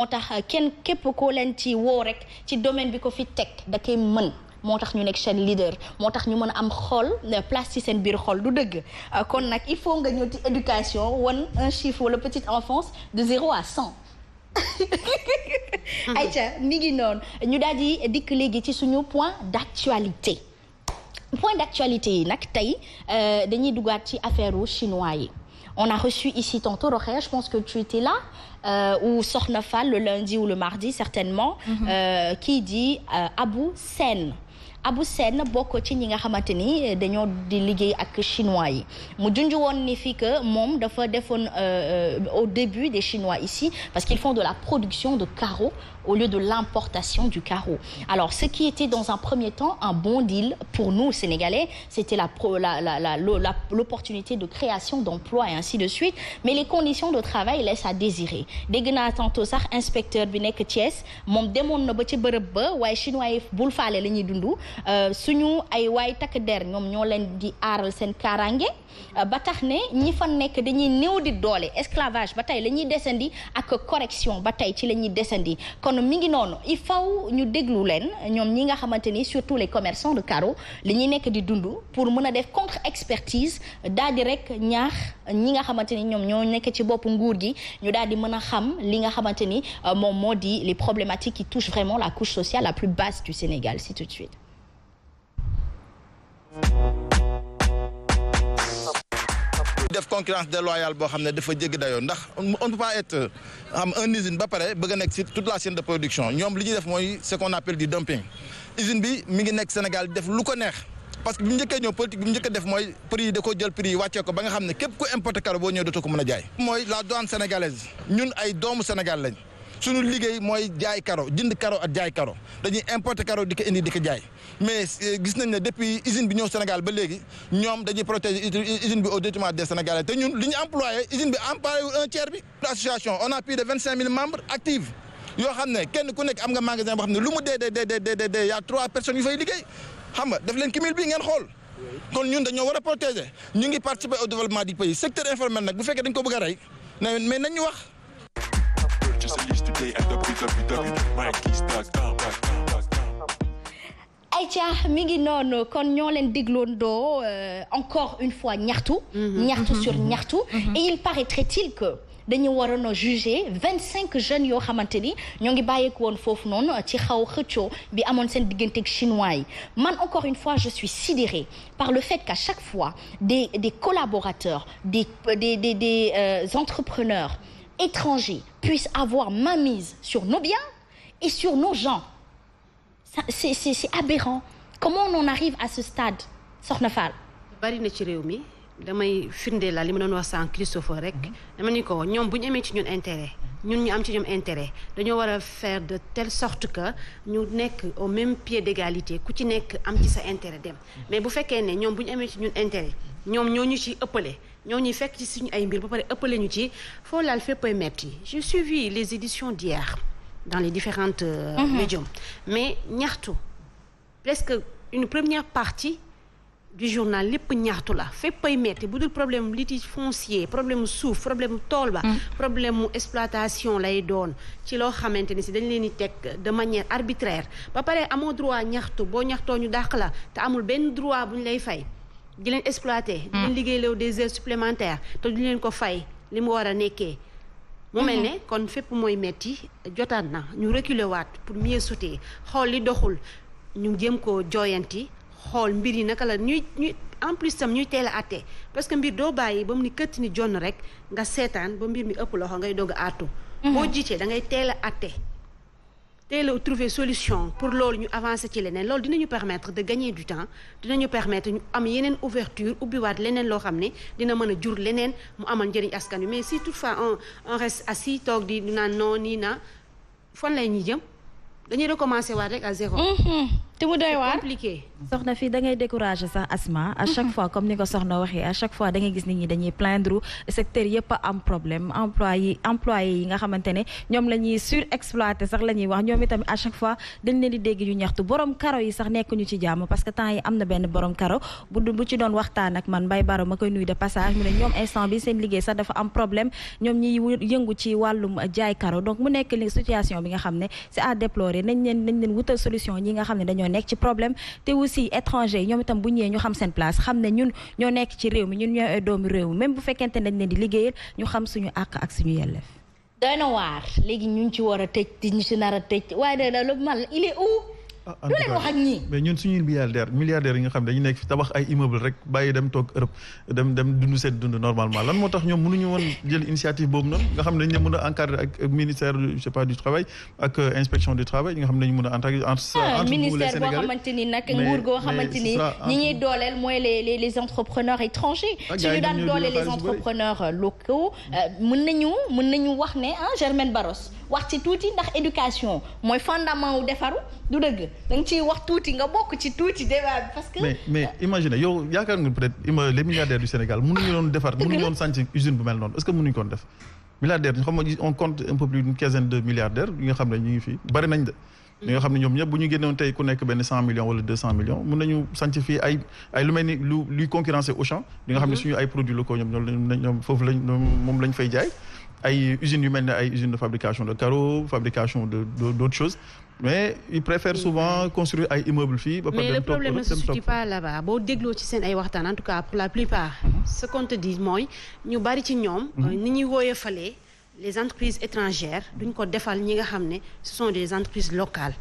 moo tax kenn képp koo leen ci woo rek ci domaine bi ko fi teg da koy mën moo tax ñu nekk chaîne leader moo tax ñu mën a am xol place ci seen biir xol du dëgg kon nag il faut nga ñëw ci éducation wan un chiffre wala petite enfance de 0 à 100 ayca mi ngi noonu ñu daal di dikk léegi ci suñu point d'actualité yi nag tey dañuy dugaat ci affaire u chinois yi on a reçu ici tantôt Rokhaya je pense que tu étais là ou Sokhna Fall le lundi ou le mardi certainement qui dit Abou Sène bokk ci ñi nga xamante ni dañoo di liggéey ak chinois yi mu junj woon ni fii que moom dafa defoon au début des chinois ici parce qu'ils font de la production de carreaux au lieu de l'importation du carreau. Alors ce qui était dans un premier temps un bon deal pour nous Sénégalais, c'était l'opportunité de création d'emplois et ainsi de suite, mais les conditions de travail laissent à désirer. Dégg naa tantôt sax inspecteur bi nekk Thiès moom demoon na ba ci bërëb ba waaye chinois yi bul faale la ñuy dund suñu ay waay takk der ñoom ñoo leen di aaral seen kaaraange ba tax ne ñi fa nekk dañuy néew di doole esclavage ba tey la ñuy desandi ak correction ba tey ci la ñuy desandi kon mi ngi noonu il faut ñu déglu leen ñoom ñi nga xamante ni surtout les commerçants de carreaux li ñuy nekk di dund pour mën a def contre expertise daal di rek ñaax ñi nga xamante ni ñoom ñoo nekk ci bopp nguur gi ñu daal di mën a xam li nga xamante ni moom moo di les problématiques qui touchent vraiment la couche sociale la plus basse du Sénégal. C'est tout de suite. def concurrence déloyale boo xam ne dafa jéggi dayoo ndax on ne peut pas être un usine ba pare bëgg a nekk ci toute la chaîne de production ñoom li ñuy def mooy ce qu'on appelle du dumping usine bi mi ngi nekk Sénégal def lu ko neex parce que bi mu njëkkee ñëw politique bi mu njëkkee def mooy prix yi da ko jël prix yi wàccee ko ba nga xam ne képp ku importé carreau boo ñëwee dootoo ko mën a jaay. mooy la douane sénégalaise ñun ay doomu Sénégal lañ suñu liggéey mooy jaay carreau jënd carreau ak jaay carreau dañuy importer carreau di ko indi di ko jaay mais gis nañ ne depuis usine bi ñëw Sénégal ba léegi ñoom dañuy protéger usine bi au détriment des Sénégalais te ñun li ñu employé usine bi employé un tiers bi. L'association on a plus de 25 000 membres actifs yoo xam ne kenn ku nekk am nga magasin boo xam ne lu mu dee y a 3 personnes yu fay liggéey xam nga def leen cumul bi ngeen xool kon ñun dañoo war a protéger ñu ngi participer au développement du pays secteur informel nag bu fekkee dañ ko bëgg a rey mais nañ ñu wax. Aïcha mi ngi noonu kon ñoo leen digloondoo encore une fois ñaxtu sur ñaxtu et il paraîtrait-il que dañu waroon a juger 25 jeunes yoo xamante ni ñoo ngi bàyyeeku woon foofu noonu ci xaw xëccoo bi amoon seen digganteeg chinois yi man encore une fois je suis sidérée par le fait qu'à chaque fois des collaborateurs des entrepreneurs étrangers puissent avoir mainmise sur nos biens et sur nos gens. C'est aberrant. Comment on en arrive à ce stade, Sokhna Fall? bari na ci réew mi damay firnde la li ma doon wax sànq Christopher rek dama ni ko ñoom bu ñu amee ci ñun intérêt ñun ñu am ci ñoom intérêt dañoo war a faire de telle sorte que ñu nekk au même pied d'égalité ku ci nekk am ci sa intérêt dem mais bu fekkee ne ñoom bu ñu amee ci ñun intérêt ñoom ñoo ñu ci ëppale ñoo ñuy fekk ci suñu ay mbir ba pare ëppale ñu ci foo laal féppay metti j'ai suivi les éditions d'hier dans les différentes médiums mais ñaxtu presque une première partie du journal lépp ñaxtu la féppay metti bu dul problème litige foncier problème suuf problème tool ba problème mu exploitation lay doon ci loo xamante ni si dañ leen di teg de manière arbitraire ba pare amoo droit ñaxtu boo ñaxtoo ñu dàq la te amul benn droit bu ñu lay fay di leen exploiter di leen liggéeyloo des heures supplémentaires te du leen ko fay li mu war a nekkee mu mel ne kon fépp mooy metti jotaat na ñu reculer waat pour mieux sauter xool li doxul ñu jéem koo jooyanti xool mbir yi naka la ñuy en plus tam ñuy teel a àtte parce que mbir doo bàyyi ba mu ni këtt ni jonn rek nga seetaan ba mbir mi ëpp loxo ngay doog a àttu boo jiitee da ngay teel a àtte teel a trouver solution pour loolu ñu avancer ci leneen loolu dinañu permettre de gagner du temps dinañu permettre ñu am yeneen ouverture ubbiwaat leneen loo xam ne dina mën a jur leneen mu amal njëriñ askan wi mais si toutefois on reste assis toog di naan non nii na fan lay ñuy jëm dañuy recommencer waat rek à zéro te mu doy waar compliqué. soxna fii da ngay décourager sax Asma à chaque fois comme ni ko soxna waxee à chaque fois da ngay gis nit ñi dañuy plaindre secteur yëpp a am problème employé yi nga xamante ne ñoom la ñuy surexploité sax la ñuy wax ñoom itam à chaque fois dañ leen di dégg ñu ñaxtu borom karo yi sax nekk ñu ci jàmm parce que temps yi am na benn borom karo bu ci doon waxtaan ak man Mbaye Baro ma koy nuyu de passage mu ne ñoom instant bi seen liggéey sax dafa am problème ñoom ñiy yëngu ci wàllum jaay karo donc mu nekk li situation bi nga xam ne c'est à déplorer nañ leen wutal solution ñi nga xam ne dañoo nekk ci problème te aussi étranger ñoom itam bu ñëwee ñu xam seen place xam ne ñun ñoo nekk ci réew mi ñun ñooy ay doomu réew mi même bu fekkente ne dañ leen di liggéeyal ñu xam suñu àq ak suñu yelleef. doy na waar léegi ñu ci war a tëj di ñu ci nar a tëj waaye da loolu mal il est où. du leen wax ak ñii mais ñun suñuy milliardaires yi nga xam ne dañu nekk fi tabax ay immeuble rek bàyyi dem toog Europe dem dund seen dund normalement lan moo tax ñoom mënuñu woon jël initiative boobu noonu nga xam ne dañu mën a encadrer ak ministère je sais pas du travail ak inspection du travail yi nga xam ne dañu mën a encadrer entre ministère boo xamante ni nag nguur goo xamante ni ñi ñuy dooleel mooy les entrepreneurs étrangers suñu daan dooleel les entrepreneurs locaux mën nañu wax ne Germaine Barros wax ci tuuti ndax éducation mooy fondement wu defaru du dëgg da nga ciy wax tuuti nga bokk ci tuuti débat bi parce que. mais imagine yow yaakaar nga peut-être les milliardaires du Sénégal mënuñu doon defar mënuñu doon sànci usine bu mel noonu est-ce que mënuñu koon def milliardaires xam nga on compte un peu plus d'une quinzaine de milliardaires yi nga xam ne ñu ngi fii bari nañ de. ñi nga xam ne ñoom ñëpp bu ñu génnewoon tey ku nekk benn 100 millions wala 200 millions mën nañu sànc fii ay lu mel ni luy concurrencer Auchan li nga xam ne suñu ay produits locaux ñoom foofu moom lañ fay jaay ay usines yu mel ne ay usines de fabrication de carreaux fabrication d'autres choses mais ils préfèrent souvent construire ay immeubles fii. ba pare mais le problème ne se situe pas là-bas boo dégloo ci seen ay waxtaan en tout cas pour la plupart ce qu'on te dit mooy ñu bari ci ñoom. ni ñuy woyofalee les entreprises étrangères duñ ko defal ñi nga xam ne ce sont des entreprises locales.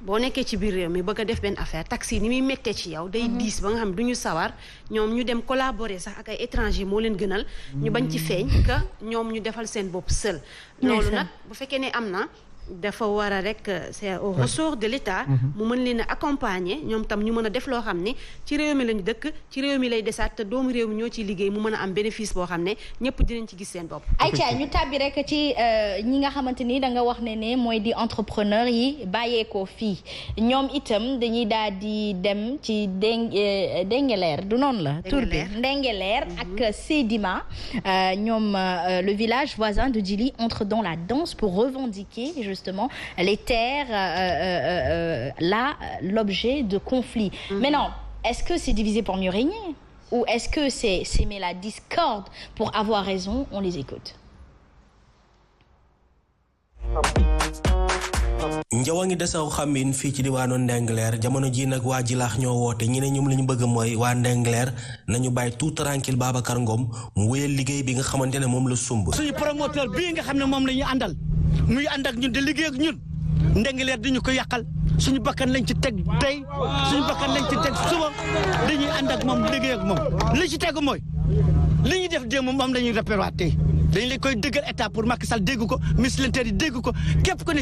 boo nekkee ci biir réew mi bëgg a def benn affaire taxi ni muy méttee ci yow day diis ba nga xam ne du ñu sawar ñoom ñu dem collaborer sax ak ay étrangers moo leen gënal ñu bañ ci feeñ que ñoom ñu defal seen bopp seul loolu nag bu fekkee ne am na dafa war a rek c'est au ressort de l'État mu mën leen a accompagner ñoom tam ñu mën a def loo xam ne ci réew mi lañu dëkk ci réew mi lay desaat te doomu réew mi ñoo ciy liggéey mu mën a am bénéfice boo xam ne ñëpp dinañ ci gis seen bopp. ayca ñu tàbbi rek ci ñi nga xamante ni da nga wax ne mooy di entrepreneur yi bàyyeekoo fii ñoom itam dañuy daal di dem ci Ndingler du noonu la. tur bi Ndingler ak Sedima ñoom le village voisin de Djily entre dans la danse pour revendiquer justement les terres là l'objet de conflits. Maintenant, est-ce que c'est diviser pour mieux régner ou est-ce que c'est s'aimer la discorde pour avoir raison? On les écoute. njawa ngi desaw xamin fii ci diwaanu Ndingler jamono ji nag waa Jilaax ñoo woote ñi ne ñoom li ñu bëgg mooy waa Ndingler nañu bàyyi tout tranquille Babacar Ngom mu wéyal liggéey bi nga xamante ne moom la sumb. suñu promoteur bii nga xam ne moom la ñu àndal muy ànd ak ñun di liggéey ak ñun Ndingler di ñu ko yàqal suñu bakkan lañ ci teg tey suñu bakkan lañ ci teg suba dañuy ànd ak moom liggéey ak moom li ci tegu mooy li ñuy def démb moom la ñuy repérer tey dañ lay koy dëggal état pour Macky Sall dégg ko ministre de l'Intérieur dégg ko képp ko